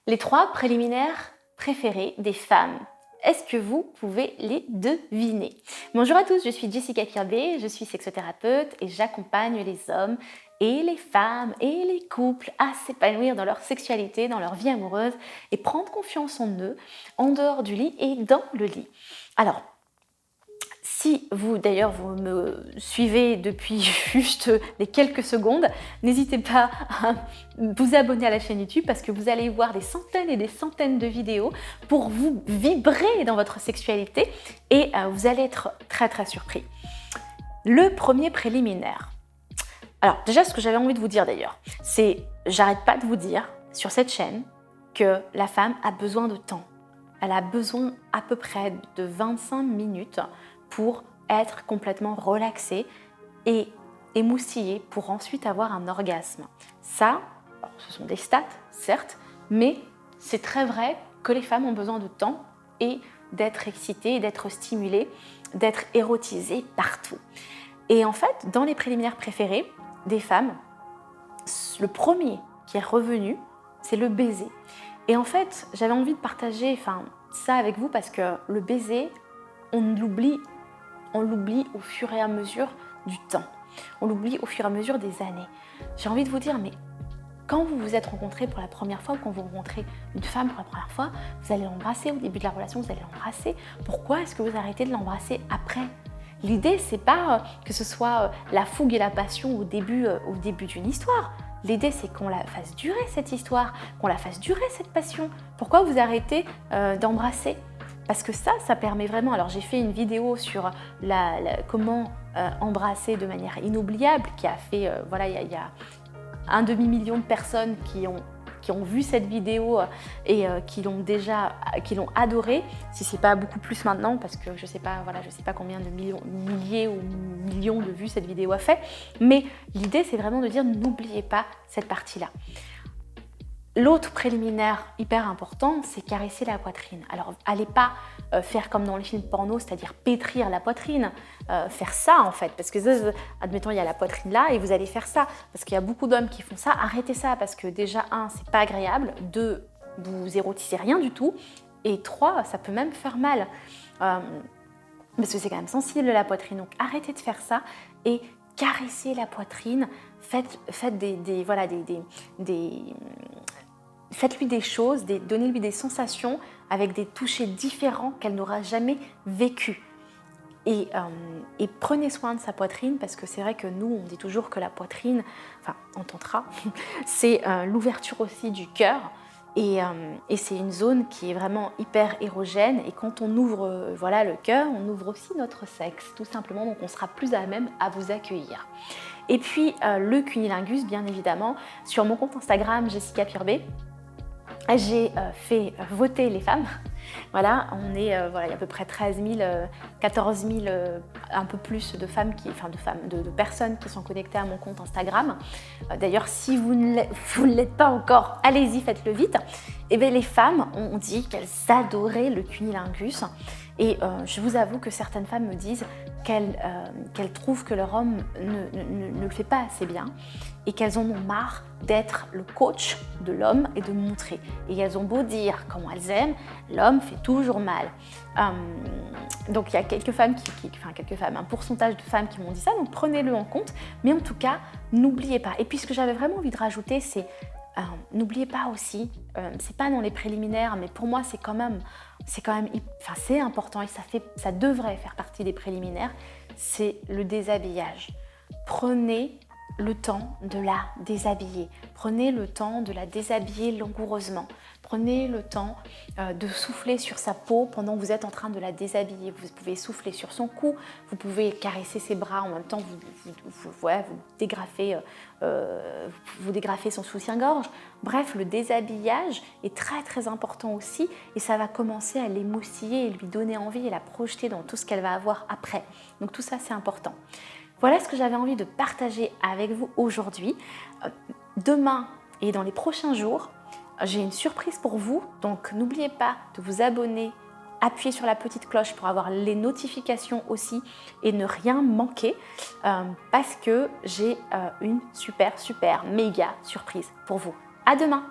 Les 3 préliminaires préférés des femmes. Est-ce que vous pouvez les deviner? Bonjour à tous, je suis Jessica Kirbé, je suis sexothérapeute et j'accompagne les hommes et les femmes et les couples à s'épanouir dans leur sexualité, dans leur vie amoureuse et prendre confiance en eux, en dehors du lit et dans le lit. Alors, si vous, d'ailleurs, vous me suivez depuis juste les quelques secondes, n'hésitez pas à vous abonner à la chaîne YouTube parce que vous allez voir des centaines et des centaines de vidéos pour vous vibrer dans votre sexualité et vous allez être très très surpris. Le premier préliminaire. Alors déjà, ce que j'avais envie de vous dire d'ailleurs, c'est j'arrête pas de vous dire sur cette chaîne que la femme a besoin de temps. Elle a besoin à peu près de 25 minutes pour être complètement relaxée et émoustillée pour ensuite avoir un orgasme. Ça, alors, ce sont des stats, certes, mais c'est très vrai que les femmes ont besoin de temps et d'être excitées, d'être stimulées, d'être érotisées partout. Et en fait, dans les préliminaires préférés des femmes, le premier qui est revenu, c'est le baiser. Et en fait, j'avais envie de partager ça avec vous parce que le baiser, on l'oublie au fur et à mesure du temps. On l'oublie au fur et à mesure des années. J'ai envie de vous dire, mais quand vous vous êtes rencontrés pour la première fois ou quand vous rencontrez une femme pour la première fois, vous allez l'embrasser au début de la relation, vous allez l'embrasser. Pourquoi est-ce que vous arrêtez de l'embrasser après? L'idée, c'est pas que ce soit la fougue et la passion au début d'une histoire. L'idée, c'est qu'on la fasse durer cette histoire, qu'on la fasse durer cette passion. Pourquoi vous arrêtez d'embrasser? Parce que ça permet vraiment. Alors j'ai fait une vidéo sur comment embrasser de manière inoubliable, qui a fait, il y a un demi-million de personnes qui ont vu cette vidéo et qui l'ont adorée. Si c'est pas beaucoup plus maintenant, parce que je sais pas combien de milliers ou millions de vues cette vidéo a fait. Mais l'idée, c'est vraiment de dire n'oubliez pas cette partie-là. L'autre préliminaire hyper important, c'est caresser la poitrine. Alors, allez pas faire comme dans les films porno, c'est-à-dire pétrir la poitrine, faire ça en fait, parce que admettons il y a la poitrine là et vous allez faire ça, parce qu'il y a beaucoup d'hommes qui font ça. Arrêtez ça parce que déjà c'est pas agréable, 2, vous érotisez rien du tout, et 3, ça peut même faire mal, parce que c'est quand même sensible la poitrine. Donc arrêtez de faire ça et caressez la poitrine. Faites-lui des choses, donnez-lui des sensations avec des touchés différents qu'elle n'aura jamais vécu. Et prenez soin de sa poitrine, parce que c'est vrai que nous, on dit toujours que la poitrine, en tantra, c'est l'ouverture aussi du cœur. Et c'est une zone qui est vraiment hyper érogène. Et quand on ouvre le cœur, on ouvre aussi notre sexe, tout simplement. Donc on sera plus à même à vous accueillir. Et puis le cunnilingus, bien évidemment, sur mon compte Instagram, Jessica Kirbé, j'ai fait voter les femmes. Voilà, il y a à peu près 13 000, 14 000, un peu plus de femmes, de personnes qui sont connectées à mon compte Instagram. D'ailleurs, si vous ne l'êtes pas encore, allez-y, faites-le vite. Et bien, les femmes ont dit qu'elles adoraient le cunnilingus. Et je vous avoue que certaines femmes me disent qu'elles trouvent que leur homme ne le fait pas assez bien et qu'elles en ont marre d'être le coach de l'homme et de montrer. Et elles ont beau dire comment elles aiment, l'homme fait toujours mal. Donc il y a quelques femmes, un pourcentage de femmes qui m'ont dit ça, donc prenez-le en compte. Mais en tout cas, n'oubliez pas. Et puis ce que j'avais vraiment envie de rajouter, c'est n'oubliez pas aussi, c'est pas dans les préliminaires, mais pour moi c'est important et ça devrait faire partie des préliminaires, c'est le déshabillage. Prenez le temps de la déshabiller. Prenez le temps de la déshabiller langoureusement. Prenez le temps de souffler sur sa peau pendant que vous êtes en train de la déshabiller. Vous pouvez souffler sur son cou, vous pouvez caresser ses bras en même temps, vous dégrafez son soutien-gorge. Bref, le déshabillage est très très important aussi et ça va commencer à l'émoustiller et lui donner envie et la projeter dans tout ce qu'elle va avoir après. Donc tout ça, c'est important. Voilà ce que j'avais envie de partager avec vous aujourd'hui. Demain et dans les prochains jours, j'ai une surprise pour vous. Donc n'oubliez pas de vous abonner, appuyez sur la petite cloche pour avoir les notifications aussi et ne rien manquer parce que j'ai une super méga surprise pour vous. À demain!